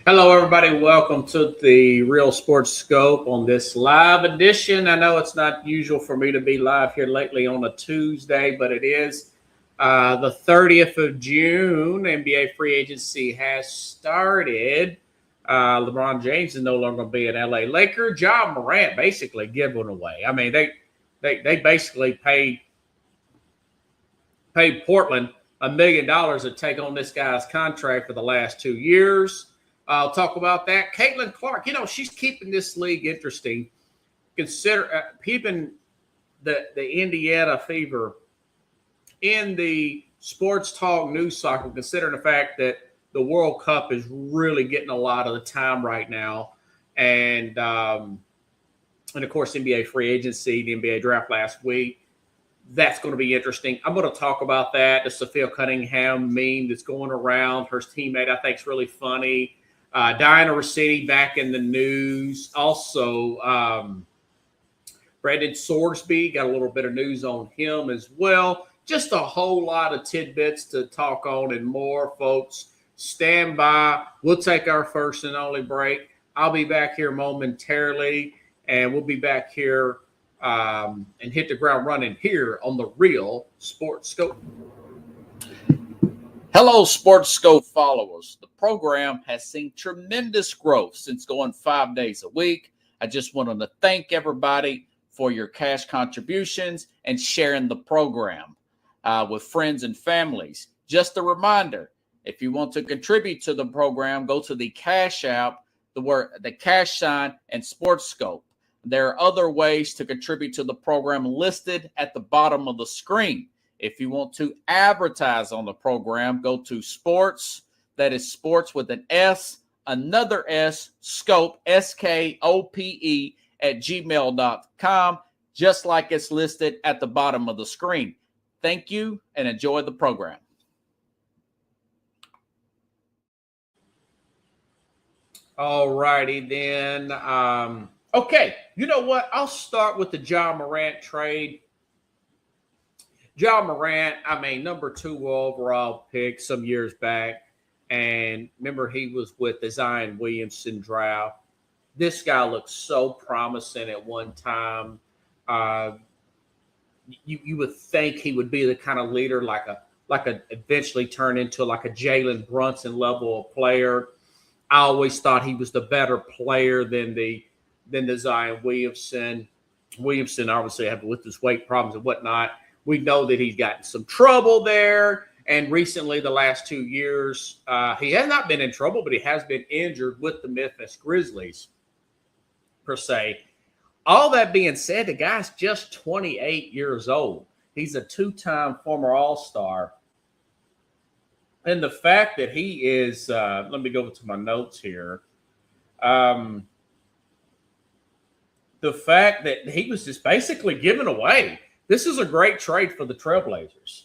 Hello, everybody. Welcome to the Real Sports Scope on this live edition. I know it's not usual for me to be live here lately on a Tuesday, but it is the 30th of June. NBA free agency has started. LeBron James is no longer going to be an LA Laker. Ja Morant basically given away. I mean, they basically paid Portland $1 million to take on this guy's contract for the last 2 years. I'll talk about that. Caitlin Clark, she's keeping this league interesting. Keeping the Indiana Fever in the sports talk news cycle, considering the fact that the World Cup is really getting a lot of the time right now, and of course NBA free agency, the NBA draft last week. That's going to be interesting. I'm going to talk about that. The Sophia Cunningham meme that's going around. Her teammate, I think, is really funny. Diana Rossetti back in the news. Also, Brandon Sorsby, got a little bit of news on him as well. Just a whole lot of tidbits to talk on and more, folks. Stand by. We'll take our first and only break. I'll be back here momentarily, and we'll be back here and hit the ground running here on the Real Sports Scope. Hello, Sports Scope followers. The program has seen tremendous growth since going 5 days a week. I just wanted to thank everybody for your cash contributions and sharing the program with friends and families. Just a reminder, if you want to contribute to the program, go to the Cash App, the cash sign, and Sports Scope. There are other ways to contribute to the program listed at the bottom of the screen. If you want to advertise on the program, go to sports, that is sports with an S, another S, scope, SKOPE, at gmail.com, just like it's listed at the bottom of the screen. Thank you and enjoy the program. All righty then. Okay, you know what? I'll start with the Ja Morant trade. Ja Morant, number 2 overall pick some years back. And remember, he was with the Zion Williamson draft. This guy looked so promising at one time. You would think he would be the kind of leader like a eventually turn into like a Jalen Brunson level of player. I always thought he was the better player than the Zion Williamson. Williamson obviously had with his weight problems and whatnot. We know that he's gotten some trouble there. And recently, the last 2 years, he has not been in trouble, but he has been injured with the Memphis Grizzlies, per se. All that being said, the guy's just 28 years old. He's a 2-time former All-Star. And the fact that he is, let me go to my notes here. The fact that he was just basically given away. This is a great trade for the Trailblazers.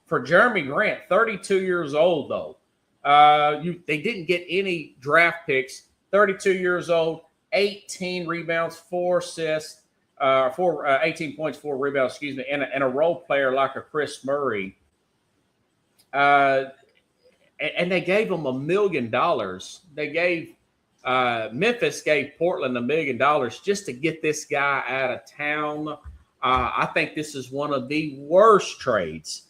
For Jeremy Grant, 32 years old, though. They didn't get any draft picks. 32 years old, 18 rebounds, 4 assists, 18 points, 4 rebounds, and a role player like a Chris Murray. And they gave him $1 million. Memphis gave Portland $1 million just to get this guy out of town. I think this is one of the worst trades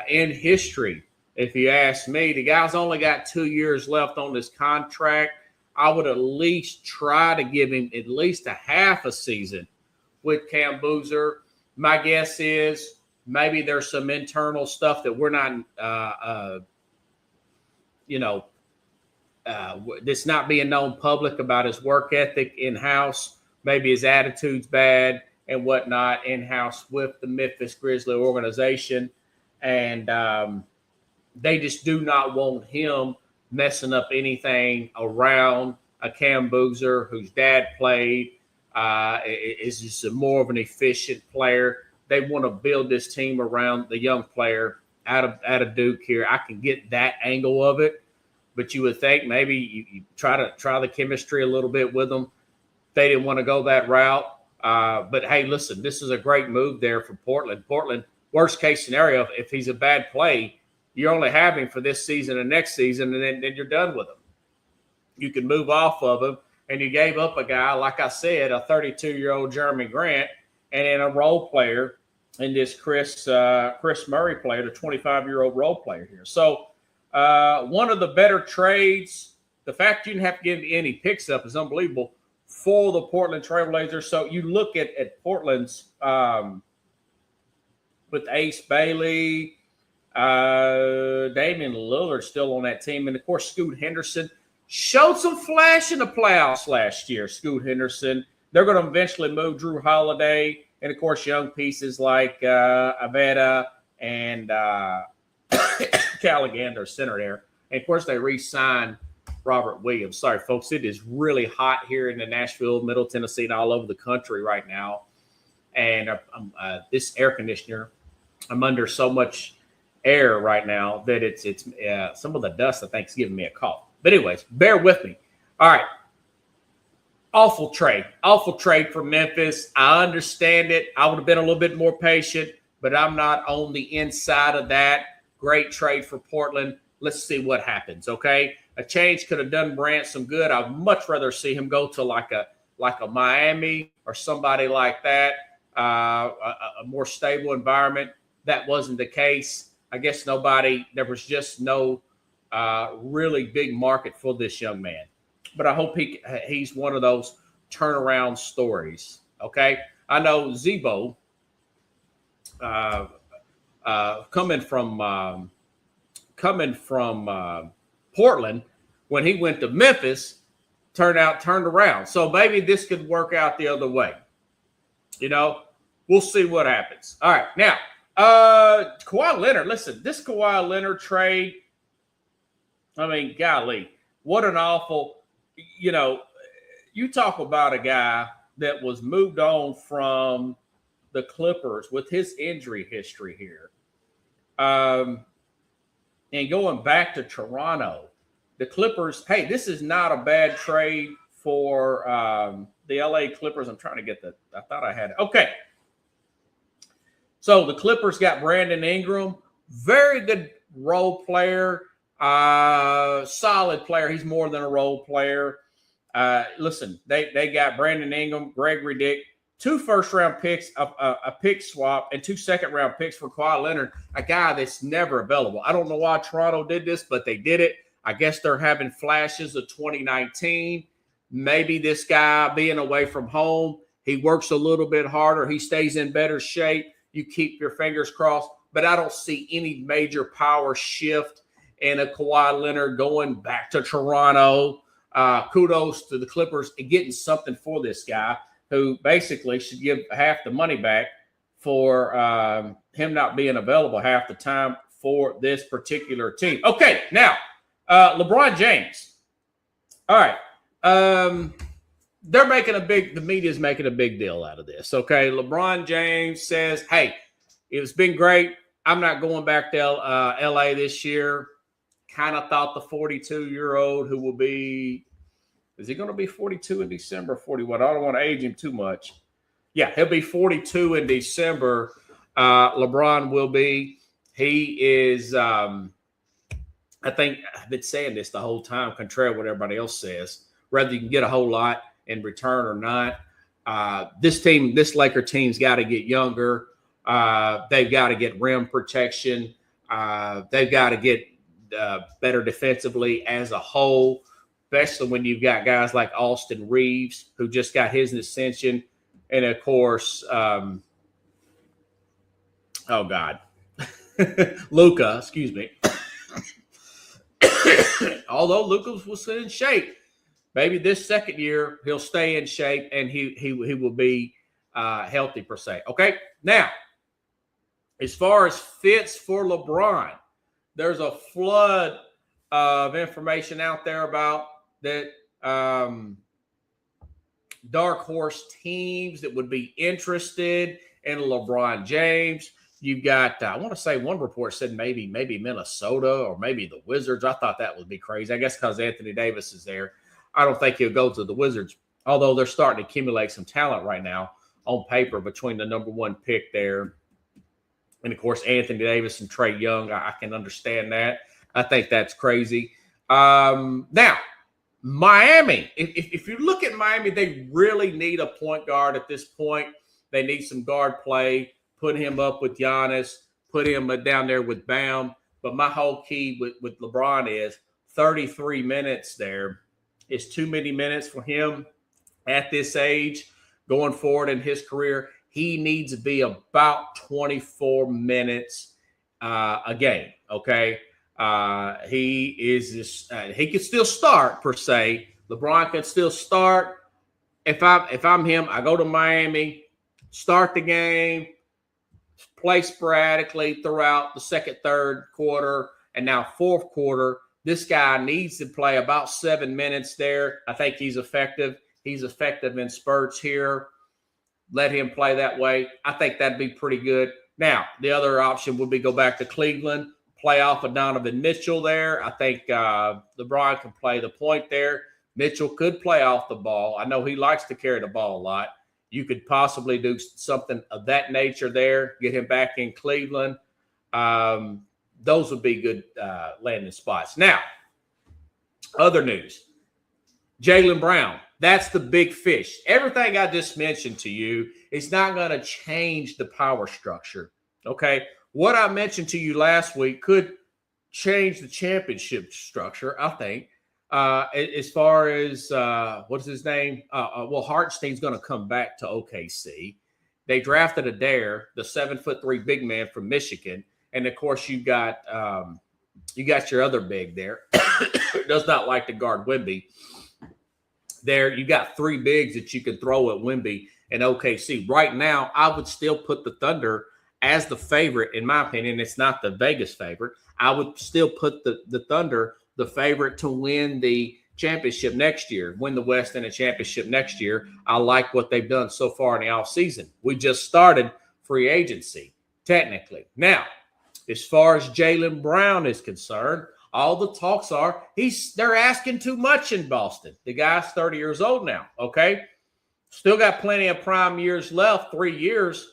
in history. If you ask me, the guy's only got 2 years left on this contract. I would at least try to give him at least a half a season with Cam Boozer. My guess is maybe there's some internal stuff that we're not, that's not being known public about his work ethic in-house. Maybe his attitude's bad and whatnot in-house with the Memphis Grizzlies organization. And they just do not want him messing up anything around a Cam Boozer, whose dad played, is just more of an efficient player. They want to build this team around the young player out of Duke here. I can get that angle of it, but you would think maybe you try the chemistry a little bit with them. They didn't want to go that route. But, hey, listen, this is a great move there for Portland. Portland, worst case scenario, if he's a bad play, you only have him for this season and next season, and then you're done with him. you could move off of him, and you gave up a guy, like I said, a 32-year-old Jeremy Grant, and then a role player in this Chris Murray player, the 25-year-old role player here. So one of the better trades. The fact you didn't have to give any picks up is unbelievable for the Portland Trailblazers. So you look at Portland's with Ace Bailey, Damian Lillard still on that team, and of course Scoot Henderson showed some flash in the playoffs last year. Scoot Henderson. They're going to eventually move Drew Holiday, and of course young pieces like Aveda and Callagander center there. And of course they re-signed Robert Williams. Sorry, folks, it is really hot here in the Nashville, Middle Tennessee, and all over the country right now. And this air conditioner, I'm under so much air right now that it's some of the dust I think is giving me a cough. But anyways, bear with me. All right. Awful trade for Memphis. I understand it. I would have been a little bit more patient, but I'm not on the inside of that. Great trade for Portland. Let's see what happens, okay? A change could have done Brant some good. I'd much rather see him go to like a Miami or somebody like that, a more stable environment. That wasn't the case. I guess there was just no really big market for this young man. But I hope he's one of those turnaround stories, okay? I know Zebo, coming from Portland, when he went to Memphis, turned around. So maybe this could work out the other way. You know, we'll see what happens. All right, now Kawhi Leonard. Listen, this Kawhi Leonard trade. I mean, golly, what an awful. You know, you talk about a guy that was moved on from the Clippers with his injury history here. And going back to Toronto, the Clippers, hey, this is not a bad trade for the LA Clippers. I'm trying to get I thought I had it. Okay. So the Clippers got Brandon Ingram, very good role player, solid player. He's more than a role player. Listen, they got Brandon Ingram, Gregory Dick, 2 first-round picks, a pick swap, and 2 second-round picks for Kawhi Leonard, a guy that's never available. I don't know why Toronto did this, but they did it. I guess they're having flashes of 2019. Maybe this guy being away from home, he works a little bit harder. He stays in better shape. You keep your fingers crossed. But I don't see any major power shift in a Kawhi Leonard going back to Toronto. Kudos to the Clippers and getting something for this guy, who basically should give half the money back for him not being available half the time for this particular team. Okay, now, LeBron James. All right. The media's making a big deal out of this, okay? LeBron James says, hey, it's been great. I'm not going back to L.A. this year. Kind of thought the 42-year-old who will be – is he going to be 42 in December or 41? I don't want to age him too much. Yeah, he'll be 42 in December. LeBron will be. He is I think I've been saying this the whole time, contrary to what everybody else says. Whether you can get a whole lot in return or not, this Laker team's got to get younger. They've got to get rim protection. They've got to get better defensively as a whole, especially when you've got guys like Austin Reeves, who just got his ascension. And, of course, Luka, excuse me. Although Luka was in shape, maybe this second year he'll stay in shape and he will be healthy per se. Okay, now as far as fits for LeBron, there's a flood of information out there about that dark horse teams that would be interested in LeBron James. You've got, I want to say one report said maybe Minnesota or maybe the Wizards. I thought that would be crazy. I guess because Anthony Davis is there. I don't think he'll go to the Wizards, although they're starting to accumulate some talent right now on paper between the number 1 pick there. And, of course, Anthony Davis and Trae Young. I can understand that. I think that's crazy. Now, Miami, if you look at Miami, they really need a point guard at this point. They need some guard play. Put him up with Giannis. Put him down there with Bam. But my whole key with LeBron is 33 minutes there is too many minutes for him at this age going forward in his career. He needs to be about 24 minutes a game, okay? He can still start per se. LeBron can still start. If I'm him, I go to Miami, start the game, play sporadically throughout the second, third quarter, and now fourth quarter. This guy needs to play about 7 minutes there. I think he's effective. He's effective in spurts here. Let him play that way. I think that'd be pretty good. Now, the other option would be go back to Cleveland, play off of Donovan Mitchell there. I think LeBron can play the point there. Mitchell could play off the ball. I know he likes to carry the ball a lot. You could possibly do something of that nature there, get him back in Cleveland. Those would be good landing spots. Now, other news. Jaylen Brown, that's the big fish. Everything I just mentioned to you is not going to change the power structure, okay? What I mentioned to you last week could change the championship structure, I think, as far as what's his name? Hartenstein's going to come back to OKC. They drafted Adair, the 7'3" big man from Michigan. And, of course, you got your other big there. Does not like to guard Wemby. There, you got 3 bigs that you can throw at Wemby and OKC. Right now, I would still put the Thunder as the favorite, in my opinion. It's not the Vegas favorite. I would still put the Thunder the favorite to win the championship next year, win the West and the championship next year. I like what they've done so far in the offseason. We just started free agency, technically. Now, as far as Jaylen Brown is concerned, all the talks are they're asking too much in Boston. The guy's 30 years old now, okay? Still got plenty of prime years left, 3 years.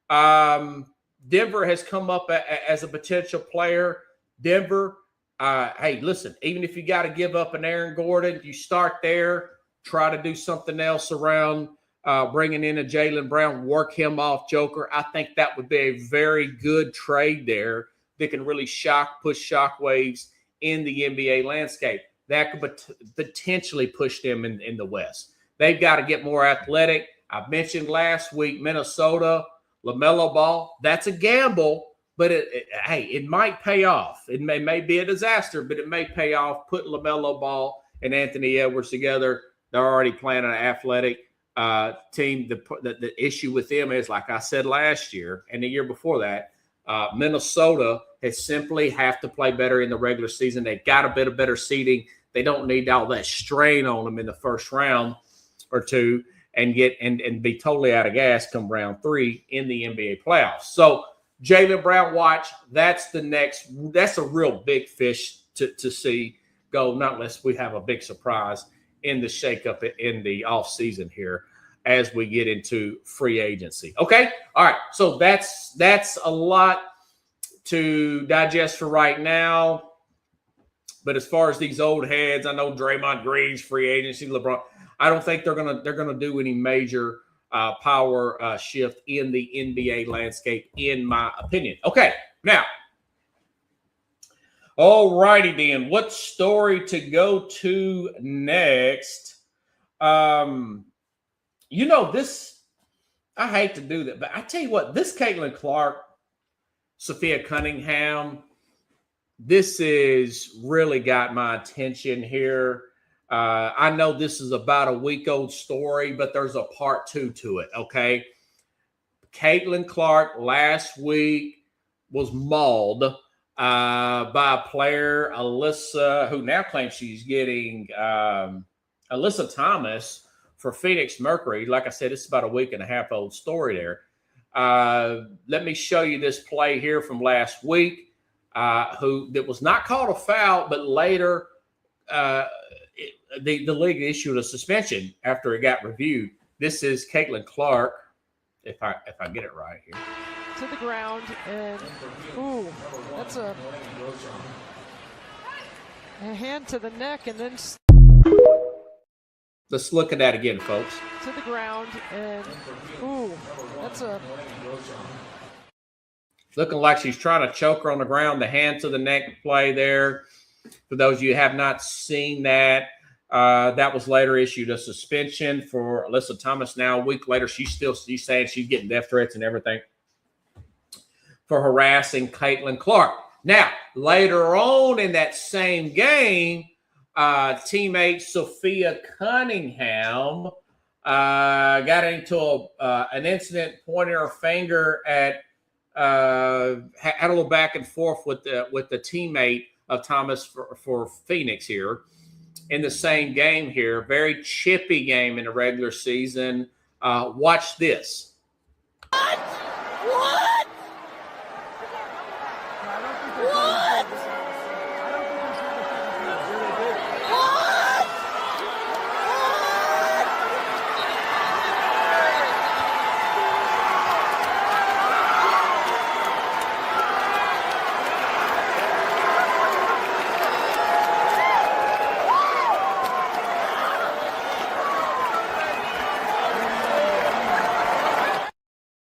Denver has come up as a potential player. Denver, hey, listen, even if you got to give up an Aaron Gordon, you start there, try to do something else around bringing in a Jaylen Brown, work him off Joker. I think that would be a very good trade there that can really push shockwaves in the NBA landscape. That could potentially push them in the West. They've got to get more athletic. I mentioned last week, Minnesota, LaMelo Ball. That's a gamble, but it might pay off. It may be a disaster, but it may pay off. Put LaMelo Ball and Anthony Edwards together. They're already playing an athletic team. The issue with them is, like I said last year and the year before that, Minnesota has simply have to play better in the regular season. They got a bit of better seeding. They don't need all that strain on them in the first round or two and be totally out of gas come round 3 in the NBA playoffs. So Jaylen Brown, watch. That's a real big fish to see go, not unless we have a big surprise in the shakeup in the offseason here as we get into free agency. Okay? All right. So that's a lot to digest for right now. But as far as these old heads, I know Draymond Green's free agency, LeBron, I don't think they're gonna do any major power shift in the NBA landscape, in my opinion. Okay, now, all righty then. What story to go to next? This, I hate to do that, but I tell you what, this Caitlin Clark, Sophia Cunningham, this is really got my attention here. I know this is about a week-old story, but there's a part 2 to it, okay? Caitlin Clark last week was mauled by a player, Alyssa, who now claims she's getting Alyssa Thomas for Phoenix Mercury. Like I said, it's about a week and a half old story there. Let me show you this play here from last week, that was not called a foul, but later the league issued a suspension after it got reviewed. This is Caitlin Clark, if I get it right here. To the ground, and that's a hand to the neck, and then Let's look at that again, folks. To the ground, and that's a Looking like she's trying to choke her on the ground. The hand to the neck play there. For those of you who have not seen that, that was later issued a suspension for Alyssa Thomas. Now, a week later, she's saying she's getting death threats and everything for harassing Caitlin Clark. Now, later on in that same game, teammate Sophia Cunningham got into an incident pointing her finger at had a little back and forth with the teammate of Thomas for Phoenix here in the same game here. Very chippy game in the regular season. Watch this. What? What?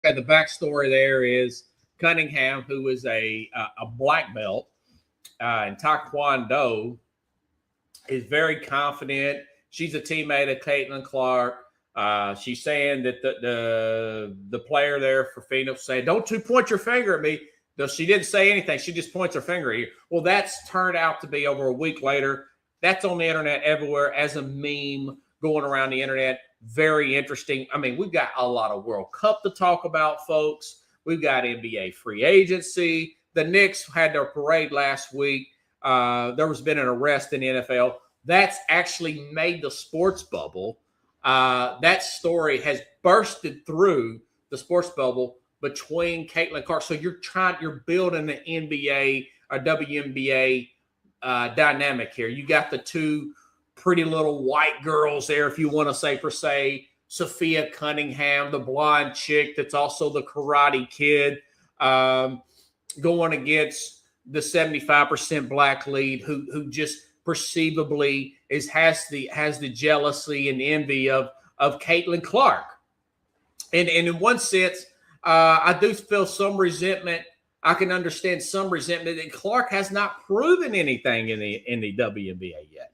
The backstory there is Cunningham, who is a black belt in Taekwondo, is very confident. She's a teammate of Caitlin Clark. She's saying that the player there for Phoenix saying, "Don't you point your finger at me." Though she didn't say anything, she just points her finger at you. Well, that's turned out to be over a week later. That's on the internet everywhere as a meme going around the internet. Very interesting. I mean, we've got a lot of World Cup to talk about, folks. We've got NBA free agency. The Knicks had their parade last week. There has been an arrest in the NFL. That's actually made the sports bubble. That story has bursted through the sports bubble between Caitlin Clark. So you're building the NBA or WNBA dynamic here. You got the two pretty little white girls there, if you want to say per se. Sophia Cunningham, the blonde chick that's also the Karate Kid, going against the 75% black lead who just perceivably has the jealousy and envy of Caitlin Clark. And in one sense, I do feel some resentment. I can understand some resentment that Clark has not proven anything in the WNBA yet.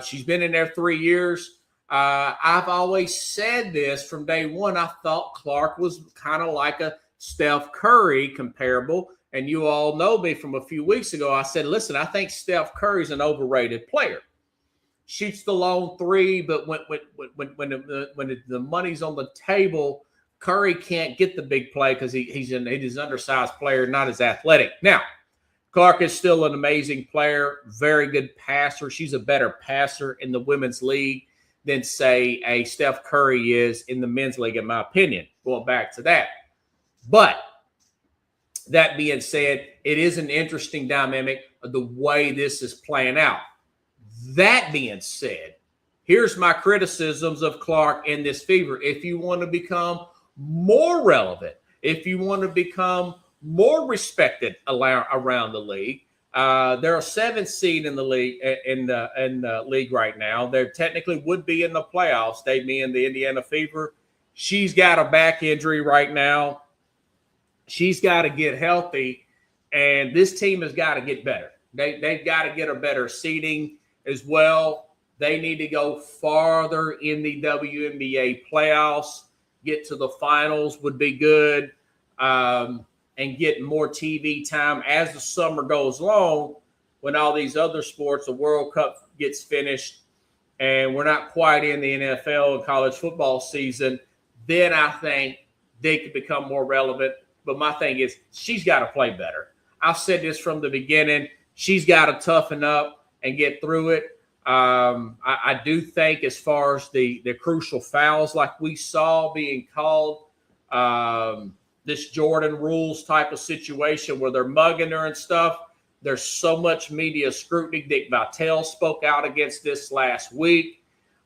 She's been in there 3 years. I've always said this from day one. I thought Clark was kind of like a Steph Curry comparable. And you all know me from a few weeks ago. I said, listen, I think Steph Curry's an overrated player. Shoots the lone three, but when the money's on the table, Curry can't get the big play because he's an undersized player, not as athletic. Now, Clark is still an amazing player, very good passer. She's a better passer in the women's league than, say, a Steph Curry is in the men's league, in my opinion, going back to that. But that being said, it is an interesting dynamic of the way this is playing out. That being said, here's my criticisms of Clark in this fever. If you want to become more relevant, if you want to become more respected around the league. They're a 7th seed in the league in the league right now. They technically would be in the playoffs. They being the Indiana Fever. She's got a back injury right now. She's got to get healthy, and this team has got to get better. They've got to get a better seeding as well. They need to go farther in the WNBA playoffs. Get to the finals would be good. And get more TV time as the summer goes along when all these other sports, the World Cup gets finished, and we're not quite in the NFL and college football season, then I think they could become more relevant. But my thing is, she's got to play better. I've said this from the beginning. She's got to toughen up and get through it. I do think as far as the crucial fouls like we saw being called, this Jordan rules type of situation where they're mugging her and stuff. There's so much media scrutiny. Dick Vitale spoke out against this last week.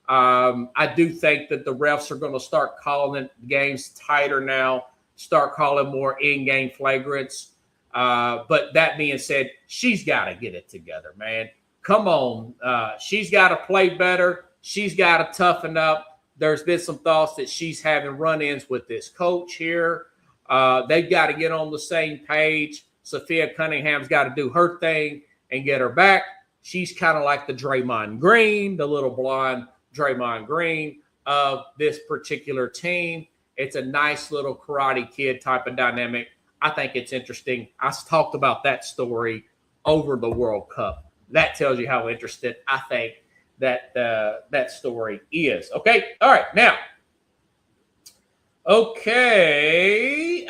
I do think that the refs are going to start calling games tighter now, start calling more in-game flagrants. But that being said, she's got to get it together, man. Come on. She's got to play better. she's got to toughen up. There's been some thoughts that she's having run-ins with this coach here. They've got to get on the same page. Sophia Cunningham's got to do her thing and get her back. She's kind of like the Draymond Green, the little blonde Draymond Green of this particular team. It's a nice little Karate Kid type of dynamic. I think it's interesting. I talked about that story over the World Cup. That tells you how interested I think that that story is. Okay. All right. Now, okay.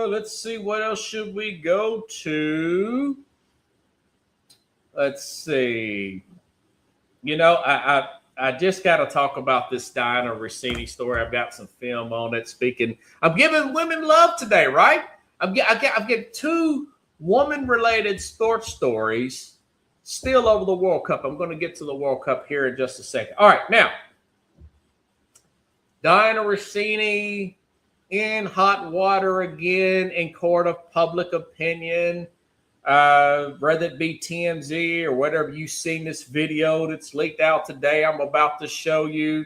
Let's see. What else should we go to? Let's see. You know, I just got to talk about this Diana Rossini story. I've got some film on it. I'm giving women love today, right? I'm getting 2 woman-related sports stories still over the World Cup. I'm going to get to the World Cup here in just a second. All right, now, Diana Rossini in hot water again in court of public opinion. Whether it be TMZ or whatever, you've seen this video that's leaked out today, I'm about to show you.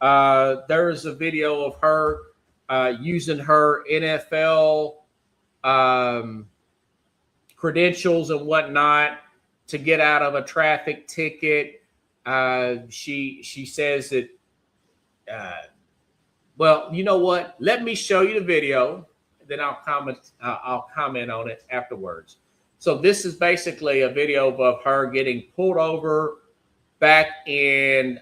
There's a video of her using her NFL credentials and whatnot to get out of a traffic ticket. She says that, well, you know what? Let me show you the video, then I'll comment on it afterwards. So this is basically a video of her getting pulled over back in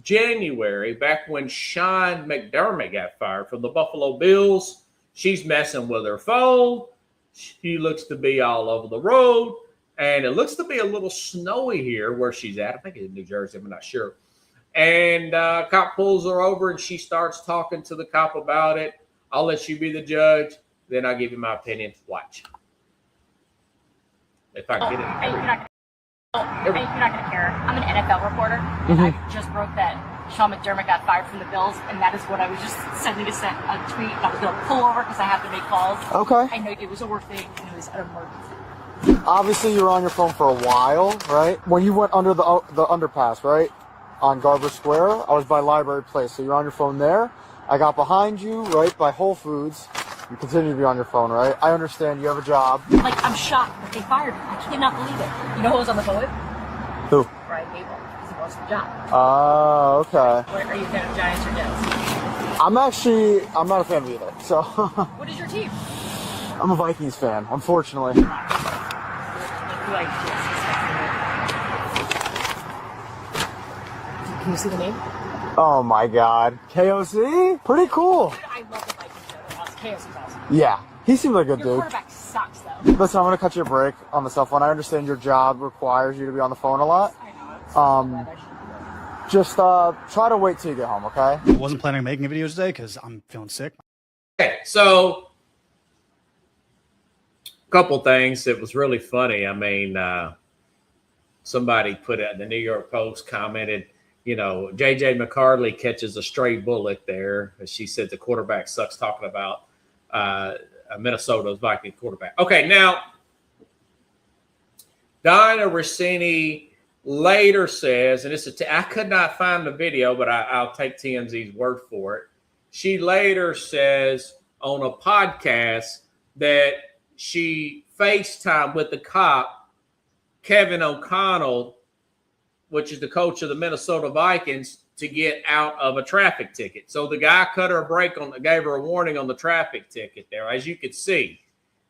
January, back when Sean McDermott got fired from the Buffalo Bills. She's messing with her phone. She looks to be all over the road, and it looks to be a little snowy here where she's at. I think it's in New Jersey. I'm not sure. And cop pulls her over, and she starts talking to the cop about it. I'll let you be the judge. Then I'll give you my opinion. Watch. If I get it. You're not going to care. I'm an NFL reporter, and I just broke that Sean McDermott got fired from the Bills, and that is what I was just sending a tweet. I was going to pull over because I have to make calls. Okay. I know it was a work thing, and it was an emergency. Obviously, you were on your phone for a while, right? When you went under the underpass, right? On Garber Square, I was by Library Place, so you're on your phone there. I got behind you, right, by Whole Foods. You continue to be on your phone, right? I understand you have a job. Like, I'm shocked that they fired me. I cannot believe it. You know who was on the phone with? Who? Brian Gable, because he lost the job. Oh, okay. Are you a fan of Giants or Jets? I'm not a fan of either, so. What is your team? I'm a Vikings fan, unfortunately. Can you see the name? Oh my God. KOC? Pretty cool. I love the Vikings. Chaos is awesome. Yeah. He seemed like a good Your dude. quarterback sucks, though. Listen, I'm going to cut you a break on the cell phone. I understand your job requires you to be on the phone a lot. I know. Just try to wait till you get home, okay? I wasn't planning on making a video today because I'm feeling sick. Okay, so a couple things that was really funny. I mean, somebody put it, the New York Post commented, you know, J.J. McCarthy catches a stray bullet there. She said the quarterback sucks, talking about Minnesota's Viking quarterback. Okay, now, Diana Rossini later says, and I could not find the video, but I'll take TMZ's word for it. She later says on a podcast that she FaceTimed with the cop, Kevin O'Connell, which is the coach of the Minnesota Vikings, to get out of a traffic ticket. So the guy cut her a break gave her a warning on the traffic ticket there, as you could see.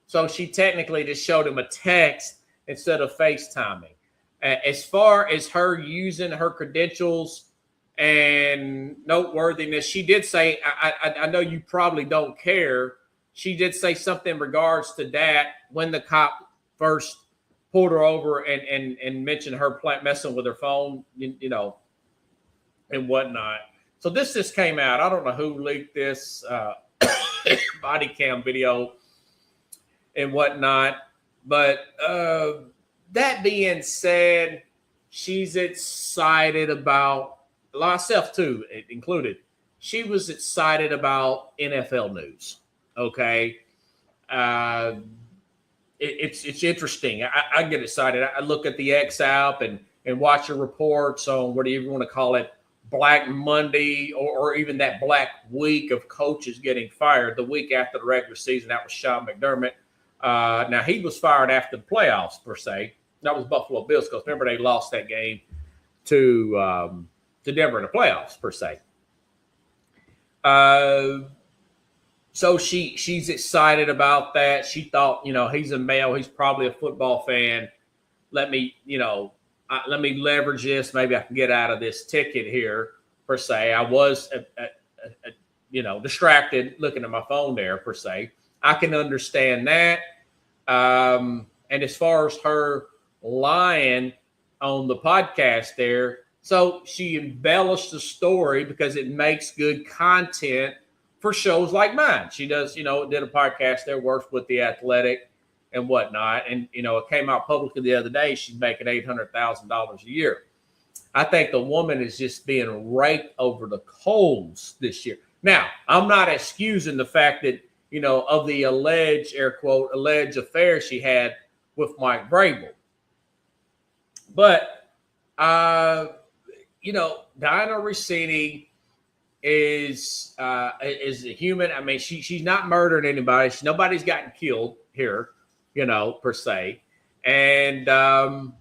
So she technically just showed him a text instead of FaceTiming. As far as her using her credentials and noteworthiness, she did say, I know you probably don't care. She did say something in regards to that when the cop first pulled her over and mentioned her messing with her phone, you know, and whatnot. So this just came out. I don't know who leaked this body cam video and whatnot. But that being said, she's excited about, myself too included, she was excited about NFL news. Okay. It's interesting. I get excited. I look at the X app and and watch your reports on whatever you want to call it, Black Monday or even that Black Week of coaches getting fired, the week after the regular season. That was Sean McDermott. Now, he was fired after the playoffs, per se. That was Buffalo Bills, because remember, they lost that game to Denver in the playoffs, per se. So she's excited about that. She thought, he's a male. He's probably a football fan. Let me leverage this. Maybe I can get out of this ticket here, per se. I was, distracted looking at my phone there, per se. I can understand that. And as far as her lying on the podcast there, so she embellished the story because it makes good content for shows like mine. She does, did a podcast there, works with The Athletic and whatnot. And, it came out publicly the other day. She's making $800,000 a year. I think the woman is just being raked over the coals this year. Now, I'm not excusing the fact that, of the alleged, air quote, alleged affair she had with Mike Vrabel. But, Diana Rossini is a human. I mean, she's not murdering anybody. Nobody's gotten killed here, per se. And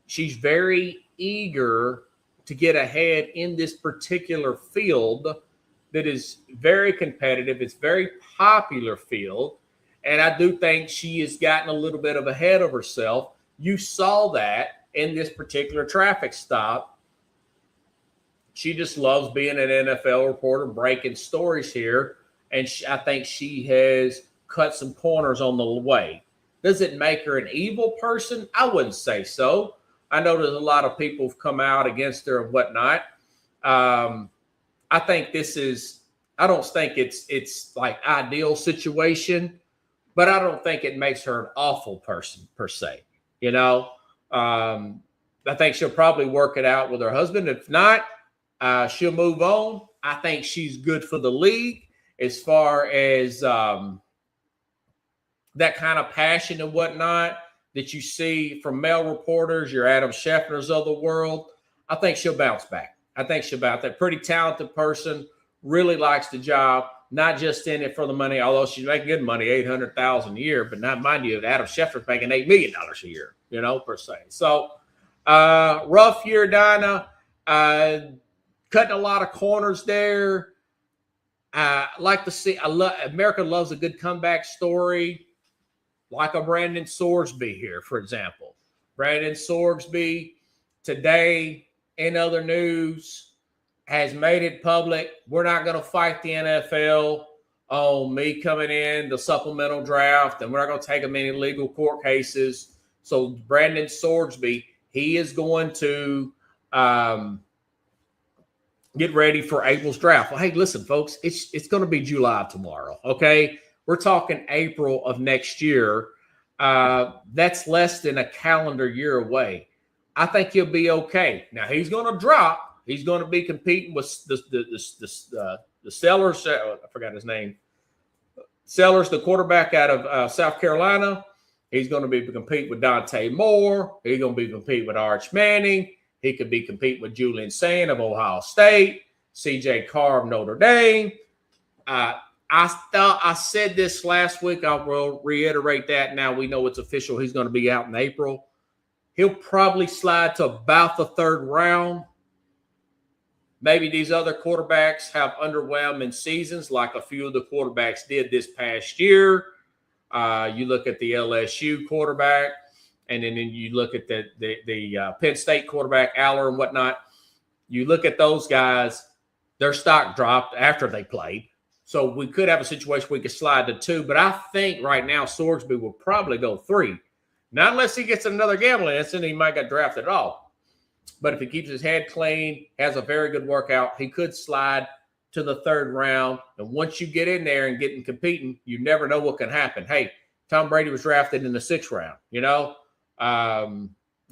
she's very eager to get ahead in this particular field that is very competitive. It's very popular field. And I do think she has gotten a little bit of ahead of herself. You saw that in this particular traffic stop. She just loves being an NFL reporter, breaking stories here. And I think she has cut some corners on the way. Does it make her an evil person? I wouldn't say so. I know there's a lot of people who've come out against her and whatnot. I think I don't think it's like ideal situation, but I don't think it makes her an awful person per se. I think she'll probably work it out with her husband. If not, she'll move on. I think she's good for the league as far as that kind of passion and whatnot that you see from male reporters, your Adam Schefter's of the world. I think she'll bounce back. I think she'll bounce back. Pretty talented person, really likes the job, not just in it for the money, although she's making good money, $800,000 a year, but not mind you, Adam Schefter's making $8 million a year, per se. So rough year, Dinah. Cutting a lot of corners there. I like to see. America loves a good comeback story, like a Brandon Sorsby here, for example. Brandon Sorsby today, in other news, has made it public. We're not going to fight the NFL on me coming in the supplemental draft, and we're not going to take them any legal court cases. So Brandon Sorsby, he is going to get ready for April's draft. Well, hey, listen, folks, it's going to be July tomorrow, okay? We're talking April of next year. That's less than a calendar year away. I think he'll be okay. Now, he's going to drop. He's going to be competing with the Sellers. I forgot his name. Sellers, the quarterback out of South Carolina. He's going to be competing with Dante Moore. He's going to be competing with Arch Manning. He could be competing with Julian Sayin of Ohio State, C.J. Carr of Notre Dame. I said this last week. I will reiterate that now. We know it's official. He's going to be out in April. He'll probably slide to about the third round. Maybe these other quarterbacks have underwhelming seasons like a few of the quarterbacks did this past year. You look at the LSU quarterback, and then you look at the Penn State quarterback, Aller and whatnot. You look at those guys, their stock dropped after they played. So we could have a situation where we could slide to 2. But I think right now Sorsby will probably go 3. Not unless he gets another gambling incident, he might get drafted at all. But if he keeps his head clean, has a very good workout, he could slide to the third round. And once you get in there and getting competing, you never know what can happen. Hey, Tom Brady was drafted in the 6th round,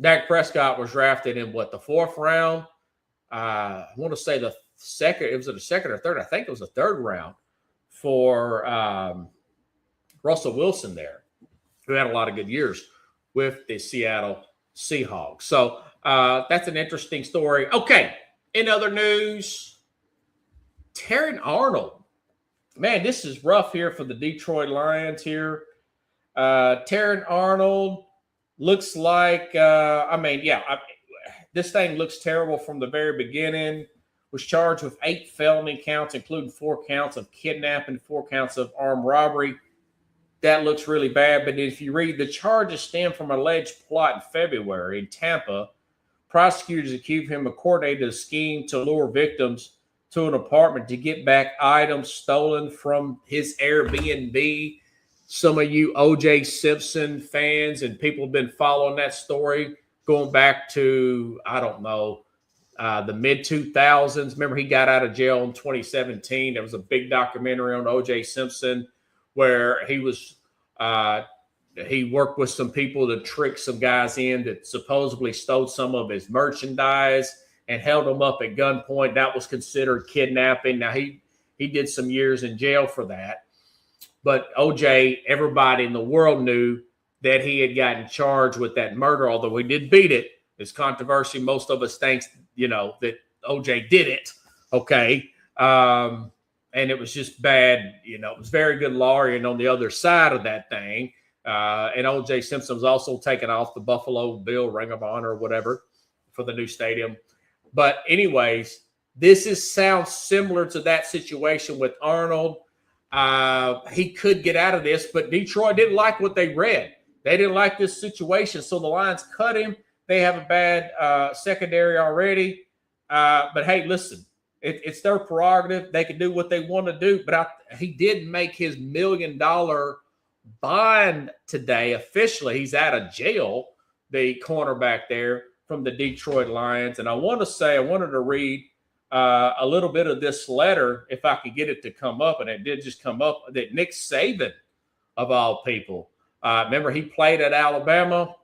Dak Prescott was drafted in the 4th round? I want to say the second. It was the 2nd or 3rd. I think it was the 3rd round for Russell Wilson there, who had a lot of good years with the Seattle Seahawks. So That's an interesting story. Okay, in other news, Terran Arnold. Man, this is rough here for the Detroit Lions here. Terran Arnold looks like, this thing looks terrible from the very beginning. Was charged with 8 felony counts, including 4 counts of kidnapping, 4 counts of armed robbery. That looks really bad. But if you read, the charges stem from alleged plot in February in Tampa. Prosecutors accused him of coordinating a scheme to lure victims to an apartment to get back items stolen from his Airbnb. Some of you O.J. Simpson fans and people have been following that story going back to, I don't know, the mid-2000s. Remember, he got out of jail in 2017. There was a big documentary on O.J. Simpson where he was he worked with some people to trick some guys in that supposedly stole some of his merchandise and held them up at gunpoint. That was considered kidnapping. Now, he did some years in jail for that. But OJ, everybody in the world knew that he had gotten charged with that murder, although he did beat it. It's controversy. Most of us think, that OJ did it. Okay. And it was just bad. It was very good lawyering on the other side of that thing. And OJ Simpson was also taken off the Buffalo Bill Ring of Honor or whatever for the new stadium. But anyways, this sounds similar to that situation with Arnold. He could get out of this, but Detroit didn't like what they read. They didn't like this situation, so the Lions cut him. They have a bad secondary already. But hey, listen, it's their prerogative. They can do what they want to do. But he did make his $1 million bond today. Officially, he's out of jail, the cornerback there from the Detroit Lions. And I wanted to read a little bit of this letter, if I could get it to come up, and it did just come up, that Nick Saban, of all people, remember he played at Alabama.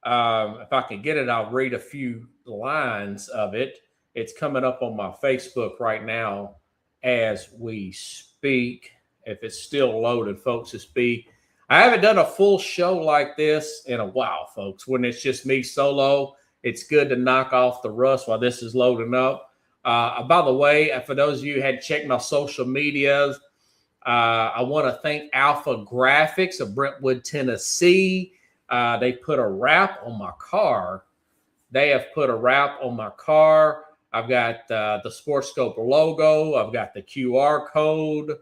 If I can get it, I'll read a few lines of it. It's coming up on my Facebook right now as we speak. If it's still loaded, folks, to speak. I haven't done a full show like this in a while, folks. When it's just me solo, it's good to knock off the rust while this is loading up. By the way, for those of you who had checked my social medias, I want to thank Alpha Graphics of Brentwood, Tennessee. They put a wrap on my car. I've got the Sports Scope logo. I've got the QR code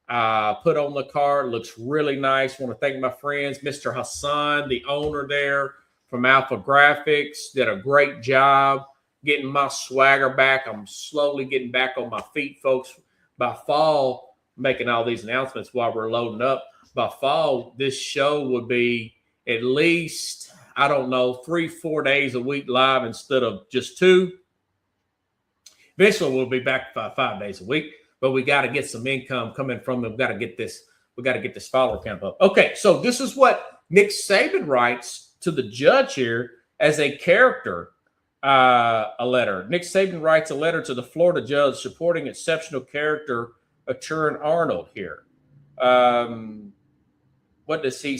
put on the car. It looks really nice. I want to thank my friends, Mr. Hassan, the owner there from Alpha Graphics, did a great job getting my swagger back. I'm slowly getting back on my feet, folks. By fall, making all these announcements while we're loading up. By fall, this show would be at least, 3-4 days a week live instead of just 2. Eventually, we'll be back 5 days a week, but we got to get some income coming from them. We got to get this follower count up. Okay, so this is what Nick Saban writes to the judge here as a character, a letter. Nick Saban writes a letter to the Florida judge supporting exceptional character Terran Arnold here. What does he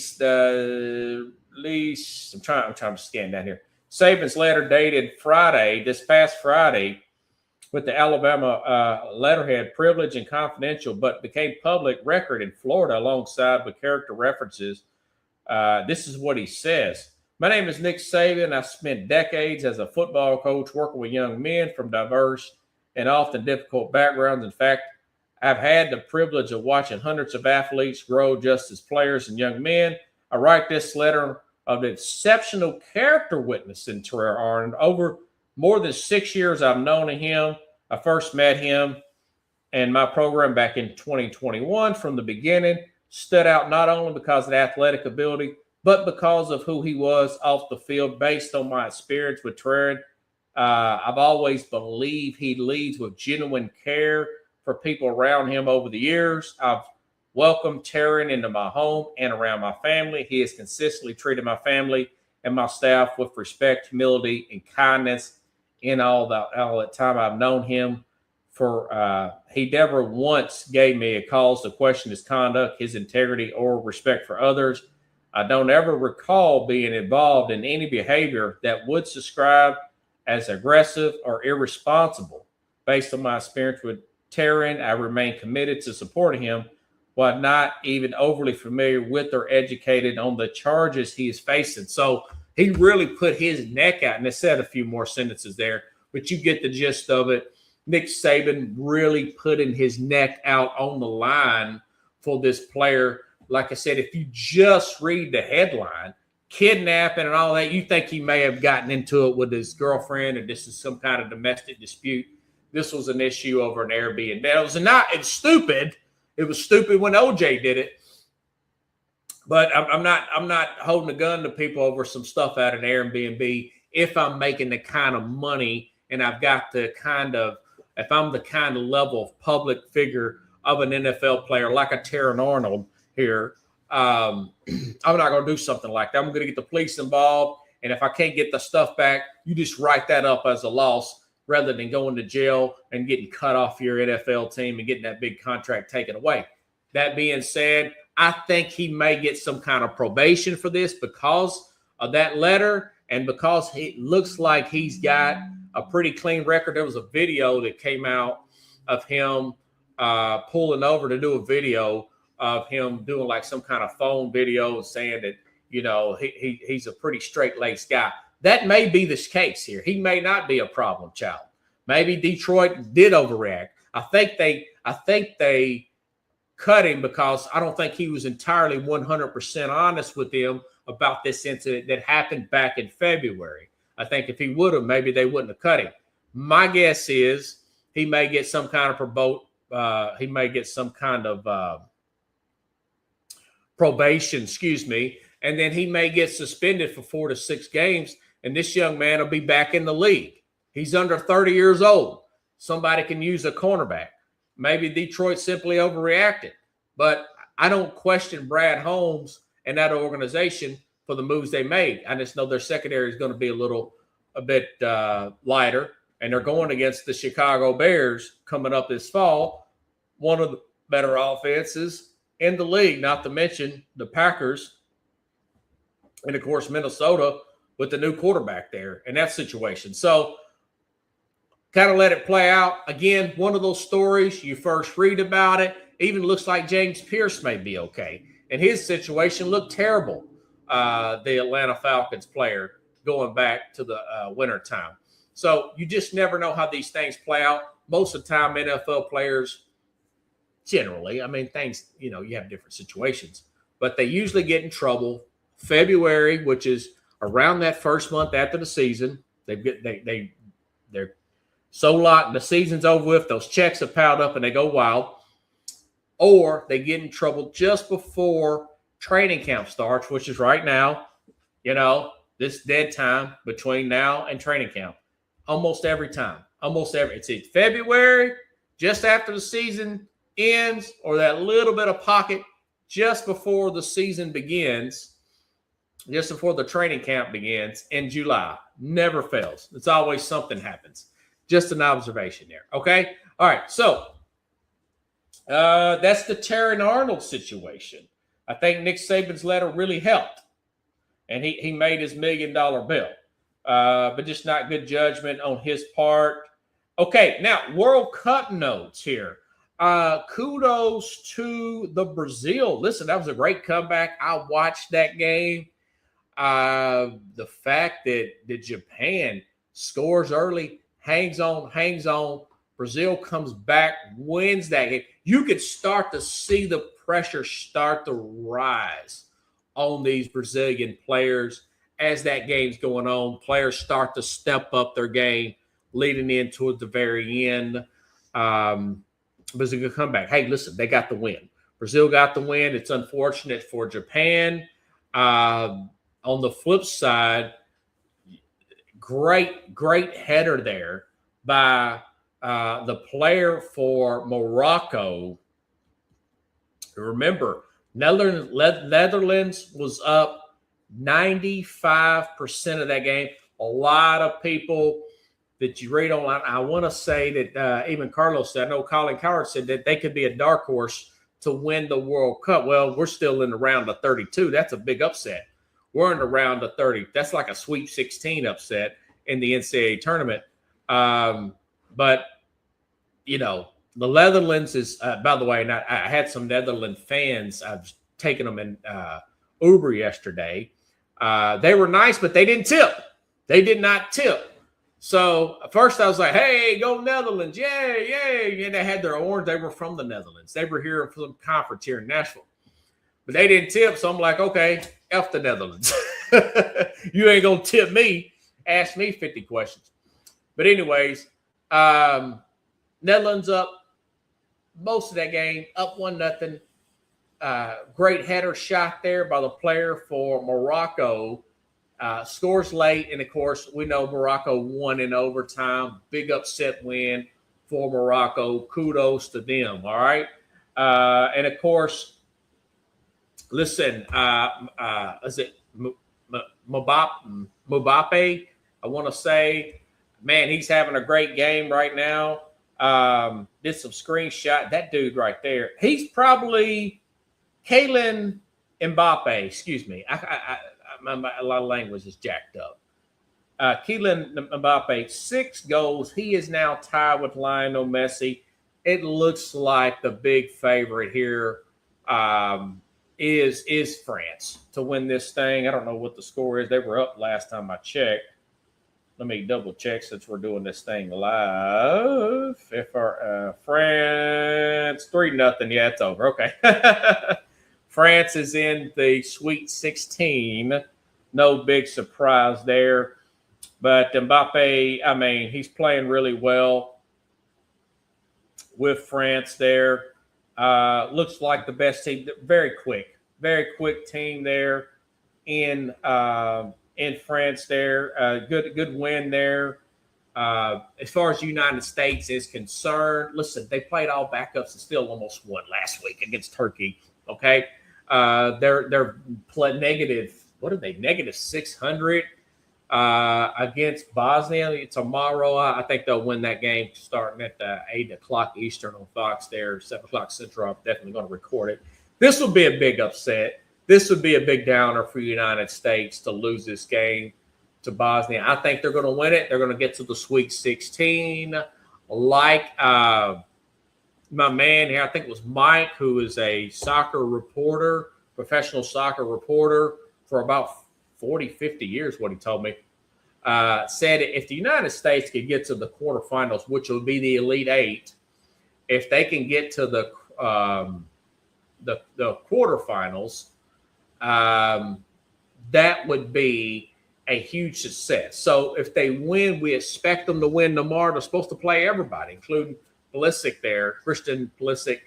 least? I'm trying to scan down here. Saban's letter dated this past Friday, with the Alabama letterhead, privileged and confidential, but became public record in Florida alongside with character references. This is what he says. My name is Nick Saban. I spent decades as a football coach working with young men from diverse and often difficult backgrounds. In fact, I've had the privilege of watching hundreds of athletes grow just as players and young men. I write this letter of exceptional character witness in Terran Arnold. Over more than 6 years I've known him. I first met him in my program back in 2021. From the beginning, stood out not only because of the athletic ability, but because of who he was off the field. Based on my experience with Terran, I've always believed he leads with genuine care for people around him. Over the years, I've welcomed Terran into my home and around my family. He has consistently treated my family and my staff with respect, humility, and kindness in all that time I've known him. He never once gave me a cause to question his conduct, his integrity, or respect for others. I don't ever recall being involved in any behavior that would describe as aggressive or irresponsible. Based on my experience with Taryn, I remain committed to supporting him while not even overly familiar with or educated on the charges he is facing. So he really put his neck out, and I said a few more sentences there, but you get the gist of it. Nick Saban really putting his neck out on the line for this player. Like I said, if you just read the headline, kidnapping and all that, you think he may have gotten into it with his girlfriend or this is some kind of domestic dispute. This was an issue over an Airbnb. It's stupid. It was stupid when OJ did it. But I'm not holding a gun to people over some stuff at an Airbnb if I'm making the kind of money and I've got the kind of, if I'm the kind of level of public figure of an NFL player like a Taryn Arnold here, I'm not going to do something like that. I'm going to get the police involved. And if I can't get the stuff back, you just write that up as a loss rather than going to jail and getting cut off your NFL team and getting that big contract taken away. That being said, I think he may get some kind of probation for this because of that letter and because it looks like he's got a pretty clean record. There was a video that came out of him pulling over to do a video of him doing like some kind of phone video and saying that, you know, he's a pretty straight-laced guy. That may be this case here. He may not be a problem child. Maybe Detroit did overreact. I think they cut him because I don't think he was entirely 100% honest with them about this incident that happened back in February. I think if he would have, maybe they wouldn't have cut him. My guess is he may get some kind of probation, and then he may get suspended for 4 to 6 games, and this young man will be back in the league. He's under 30 years old. Somebody can use a cornerback. Maybe Detroit simply overreacted, but I don't question Brad Holmes and that organization for the moves they made. I just know their secondary is going to be a bit lighter, and they're going against the Chicago Bears coming up this fall, one of the better offenses in the league, not to mention the Packers and, of course, Minnesota with the new quarterback there in that situation. So kind of let it play out. Again, one of those stories, you first read about it. Even looks like James Pierce may be okay. And his situation looked terrible, the Atlanta Falcons player going back to the wintertime. So you just never know how these things play out. Most of the time, NFL players generally, I mean, things, you know, you have different situations, but they usually get in trouble February, which is around that first month after the season. They're so locked, the season's over with, those checks have piled up and they go wild, or they get in trouble just before training camp starts, which is right now, you know, this dead time between now and training camp. Almost every time, it's in February, just after the season ends, or that little bit of pocket just before the season begins, just before the training camp begins in July. Never fails. It's always something happens. Just an observation there. Okay. All right. So that's the Taryn Arnold situation. I think Nick Saban's letter really helped, and he made his $1 million bill, but just not good judgment on his part. Okay. Now, World Cup notes here. Kudos to the Brazil. Listen, that was a great comeback. I watched that game. The fact that Japan scores early, hangs on. Brazil comes back, wins that game. You could start to see the pressure start to rise on these Brazilian players as that game's going on. Players start to step up their game leading in towards the very end. Brazil could come back. Hey, listen, they got the win. Brazil got the win. It's unfortunate for Japan. On the flip side, great header there by the player for Morocco. Remember, Netherlands was up 95% of that game. A lot of people that you read online, I want to say that even Carlos said, I know Colin Coward said that they could be a dark horse to win the World Cup. Well, we're still in the round of 32. That's a big upset. We're in the round of 30. That's like a Sweet 16 upset in the NCAA tournament. But, you know, the Netherlands is, by the way, and I had some Netherlands fans. I've taken them in Uber yesterday. They were nice, but they didn't tip. They did not tip. So at first I was like, hey, go Netherlands. Yay, yay. And they had their orange. They were from the Netherlands. They were here for some conference here in Nashville. But they didn't tip. So I'm like, okay, F the Netherlands. You ain't going to tip me. Ask me 50 questions. But anyways, Netherlands up most of that game, up 1-0. Great header shot there by the player for Morocco. Scores late, and of course, we know Morocco won in overtime. Big upset win for Morocco. Kudos to them, all right? And of course, listen, is it Mbappe? I want to say, man, he's having a great game right now. Did some screenshot. That dude right there, he's probably Kylian Mbappe. Excuse me. A lot of language is jacked up. Kylian Mbappe, 6 goals. He is now tied with Lionel Messi. It looks like the big favorite here is France to win this thing. I don't know what the score is. They were up last time I checked. Let me double check since we're doing this thing live. If our France 3-0, yeah, it's over. Okay. France is in the Sweet 16. No big surprise there. But Mbappe, I mean, he's playing really well with France there. Looks like the best team. Very quick team there in France there. Good win there. As far as the United States is concerned, listen, they played all backups and still almost won last week against Turkey. Okay. They're negative. What are they? Negative 600 against Bosnia tomorrow. I think they'll win that game starting at 8 o'clock Eastern on Fox there, 7 o'clock Central. I'm definitely going to record it. This will be a big upset. This would be a big downer for the United States to lose this game to Bosnia. I think they're going to win it. They're going to get to the Sweet 16. Like my man here, I think it was Mike, who is a soccer reporter, professional soccer reporter for about 40, 50 years, what he told me, said if the United States could get to the quarterfinals, which will be the Elite Eight, if they can get to the quarterfinals, that would be a huge success. So if they win, we expect them to win tomorrow. They're supposed to play everybody, including Pulisic there, Christian Pulisic.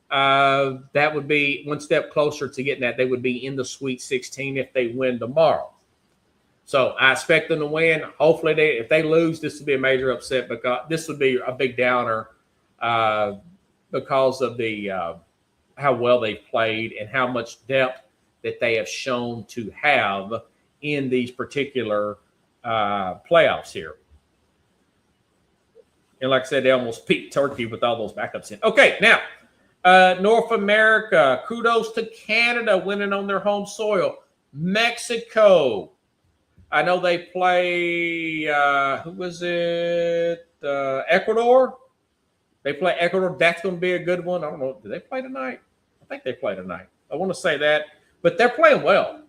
That would be one step closer to getting that. They would be in the Sweet 16 if they win tomorrow. So I expect them to win. Hopefully, if they lose, this would be a major upset because this would be a big downer because of the how well they've played and how much depth that they have shown to have in these particular playoffs here. And like I said, they almost beat Turkey with all those backups in. Okay, now, North America, kudos to Canada winning on their home soil. Mexico, I know they play, who was it? Ecuador. They play Ecuador. That's going to be a good one. I don't know. Do they play tonight? I think they play tonight. I want to say that. But they're playing well.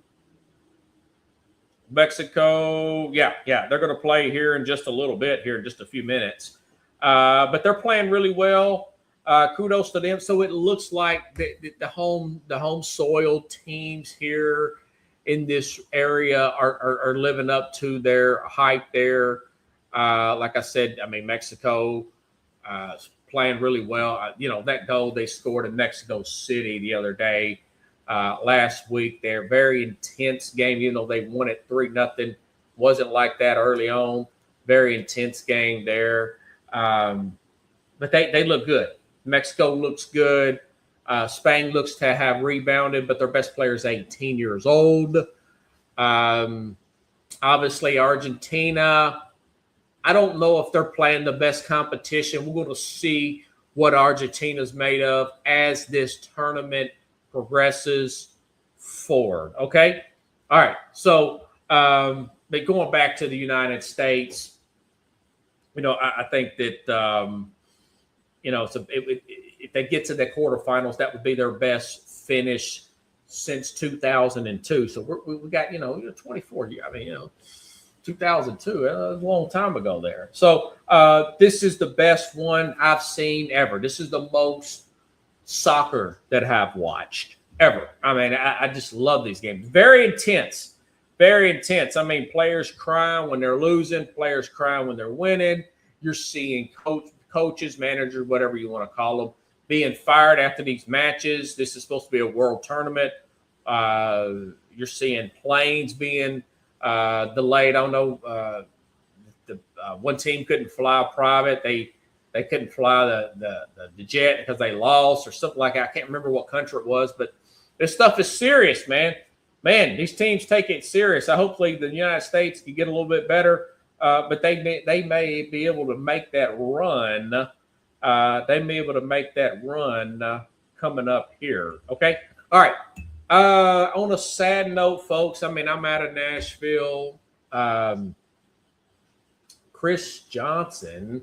Mexico, yeah, they're going to play here in just a little bit, here in just a few minutes. But they're playing really well. Kudos to them. So it looks like the home soil teams here in this area are living up to their hype there. Like I said, I mean, Mexico is playing really well. That goal they scored in Mexico City the other day, last week, they're very intense game. They won it 3-0. Wasn't like that early on. Very intense game there. But they look good. Mexico looks good. Spain looks to have rebounded, but their best player is 18 years old. Obviously, Argentina, I don't know if they're playing the best competition. We're going to see what Argentina's made of as this tournament progresses forward. Okay. All right. So, but going back to the United States, I think that, if they get to the quarterfinals, that would be their best finish since 2002. So we got, 24 years. 2002, that was a long time ago there. So this is the best one I've seen ever. This is the most soccer that I've watched ever. I just love these games. Very intense, very intense. Players crying when they're losing, players crying when they're winning. You're seeing coaches, managers, whatever you want to call them, being fired after these matches. This is supposed to be a world tournament. You're seeing planes being delayed. I don't know. One team couldn't fly private. They couldn't fly the jet because they lost or something like that. I can't remember what country it was, but this stuff is serious, man. Man, these teams take it serious. Hopefully the United States can get a little bit better, but they may be able to make that run. They may be able to make that run coming up here. Okay. All right. On a sad note, folks, I'm out of Nashville. Chris Johnson,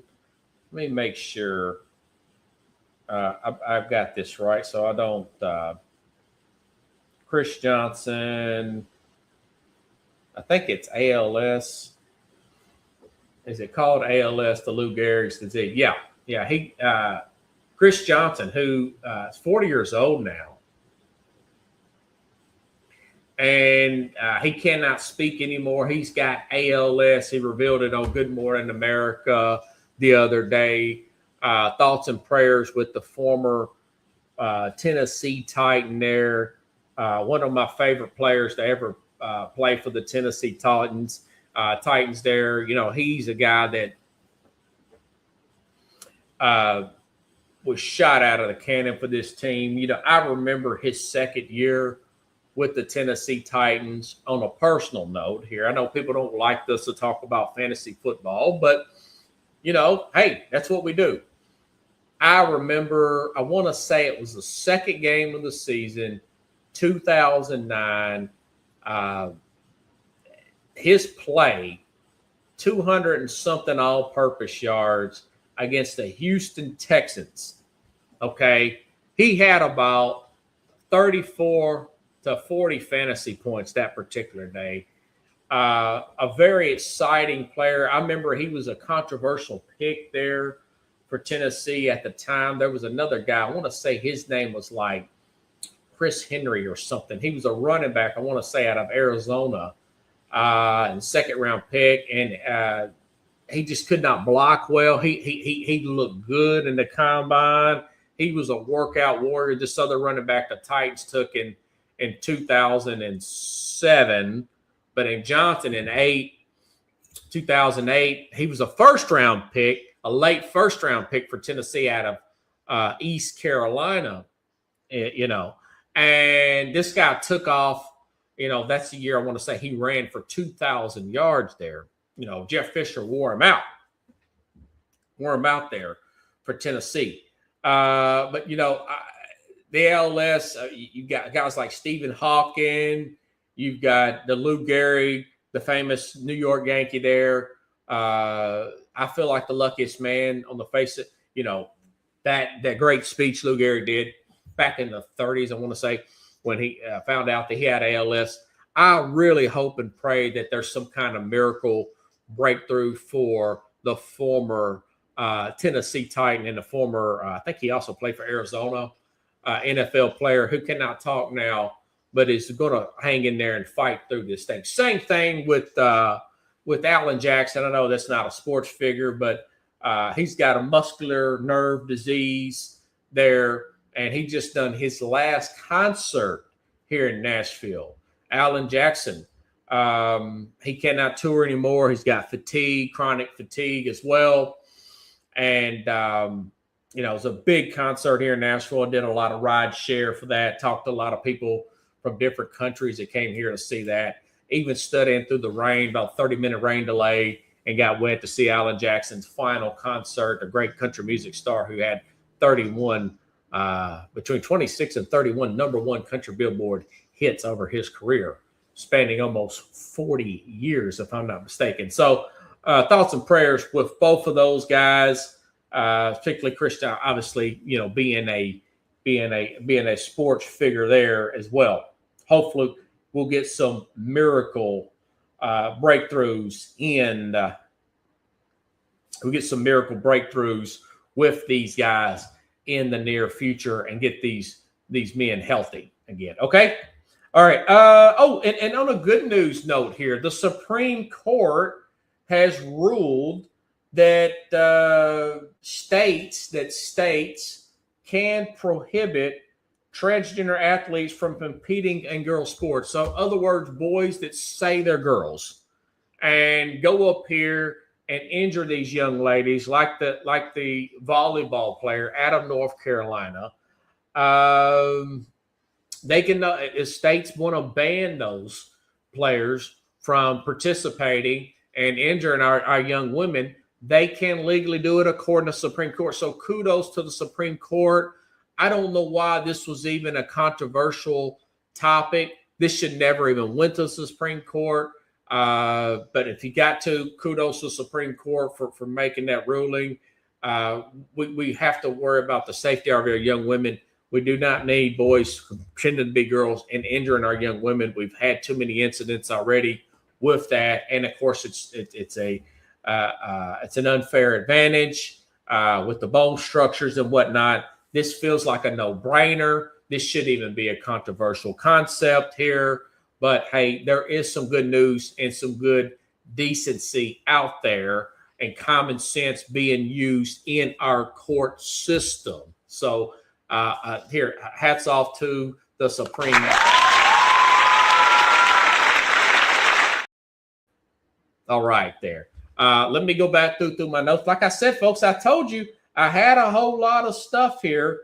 let me make sure I've got this right so I don't. Chris Johnson, I think it's ALS. Is it called ALS, the Lou Gehrig's disease? Yeah. He, Chris Johnson, who is 40 years old now. And he cannot speak anymore. He's got ALS. He revealed it on Good Morning America the other day. Thoughts and prayers with the former Tennessee Titan there. One of my favorite players to ever play for the Tennessee Titans. There, he's a guy that was shot out of the cannon for this team. I remember his second year with the Tennessee Titans. On a personal note here, I know people don't like us to talk about fantasy football, but, hey, that's what we do. I remember, I want to say it was the second game of the season, 2009. His play, 200 and something all-purpose yards against the Houston Texans. Okay, he had about 34 to 40 fantasy points that particular day. A very exciting player. I remember he was a controversial pick there for Tennessee at the time. There was another guy, I want to say his name was like Chris Henry or something. He was a running back, I want to say, out of Arizona, and second round pick. And he just could not block well. He looked good in the combine. He was a workout warrior. This other running back the Titans took in 2007, but in Johnson in 2008, he was a first-round pick, a late first-round pick for Tennessee out of East Carolina, and this guy took off. That's the year I want to say he ran for 2,000 yards there. Jeff Fisher wore him out there for Tennessee. But the ALS, you've got guys like Stephen Hawking. You've got the Lou Gehrig, the famous New York Yankee there. I feel like the luckiest man on the face of, that great speech Lou Gehrig did back in the 30s, I want to say, when he found out that he had ALS. I really hope and pray that there's some kind of miracle breakthrough for the former Tennessee Titan and the former, I think he also played for Arizona, NFL player who cannot talk now, but is going to hang in there and fight through this thing. Same thing with Alan Jackson. I know that's not a sports figure, but he's got a muscular nerve disease there, and he just done his last concert here in Nashville. Alan Jackson, he cannot tour anymore. He's got fatigue, chronic fatigue as well. And, it was a big concert here in Nashville. I did a lot of ride share for that, talked to a lot of people from different countries that came here to see that, even stood in through the rain, about 30-minute rain delay, and got wet to see Alan Jackson's final concert, a great country music star who had 31, between 26 and 31 number one country Billboard hits over his career, spanning almost 40 years, if I'm not mistaken. So thoughts and prayers with both of those guys, particularly Christian, obviously, you know, being a sports figure there as well. Hopefully we'll get some miracle breakthroughs with these guys in the near future and get these men healthy again. Okay. All right. And on a good news note here, the Supreme Court has ruled that states can prohibit transgender athletes from competing in girls' sports. So, in other words, boys that say they're girls and go up here and injure these young ladies, like the volleyball player out of North Carolina. They can, if states want to ban those players from participating and injuring our young women, they can legally do it according to the Supreme Court. So kudos to the Supreme Court. I don't know why this was even a controversial topic. This should never even went to the Supreme Court. But if you got to, kudos to the Supreme Court for making that ruling. We have to worry about the safety of our young women. We do not need boys pretending to be girls and injuring our young women. We've had too many incidents already with that, and of course, it's an unfair advantage with the bone structures and whatnot. This feels like a no-brainer. This shouldn't even be a controversial concept here. But hey, there is some good news and some good decency out there and common sense being used in our court system. So here, hats off to the Supreme. All right, there. Let me go back through my notes. Like I said, folks, I told you I had a whole lot of stuff here.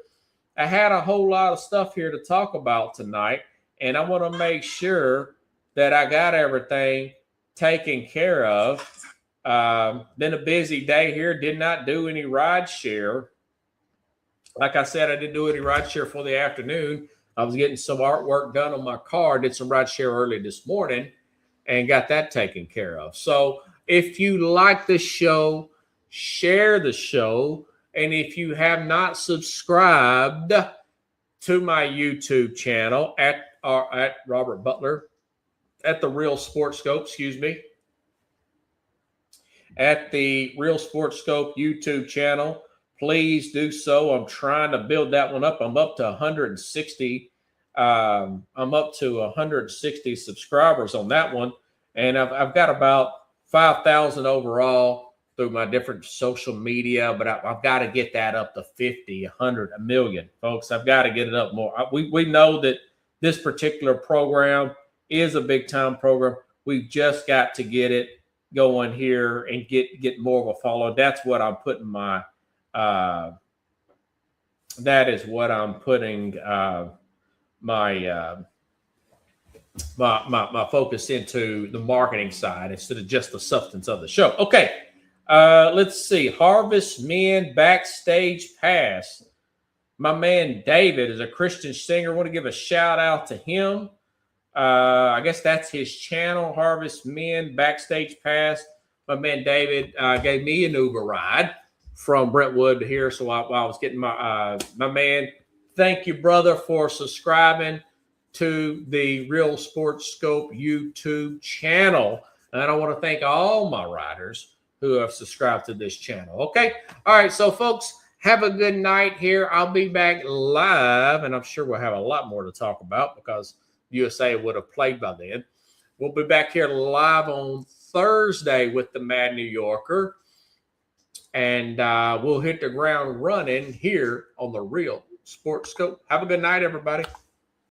To talk about tonight, and I want to make sure that I got everything taken care of. Been a busy day here. Did not do any ride share. Like I said, I didn't do any ride share for the afternoon. I was getting some artwork done on my car. Did some ride share early this morning and got that taken care of. So if you like the show, share the show. And if you have not subscribed to my YouTube channel at Robert Butler, at the Real Sports Scope, at the Real Sports Scope YouTube channel, please do so. I'm trying to build that one up. I'm up to 160. I'm up to 160 subscribers on that one, and I've got about 5,000 overall through my different social media. But I've got to get that up to 50, 100, a million, folks. I've got to get it up more. We know that this particular program is a big time program. We've just got to get it going here and get more of a follow. That's what I'm putting my my focus into, the marketing side instead of just the substance of the show. Okay, let's see. Harvest Men Backstage Pass. My man David is a Christian singer. I want to give a shout out to him. I guess that's his channel, Harvest Men Backstage Pass. My man David gave me an Uber ride from Brentwood to here. So while I was getting my man, thank you, brother, for subscribing to the Real Sports Scope YouTube channel. And I want to thank all my riders who have subscribed to this channel. Okay. All right. So folks, have a good night here. I'll be back live, and I'm sure we'll have a lot more to talk about because USA would have played by then. We'll be back here live on Thursday with the Mad New Yorker, and we'll hit the ground running here on the Real Sports Scope. Have a good night, everybody.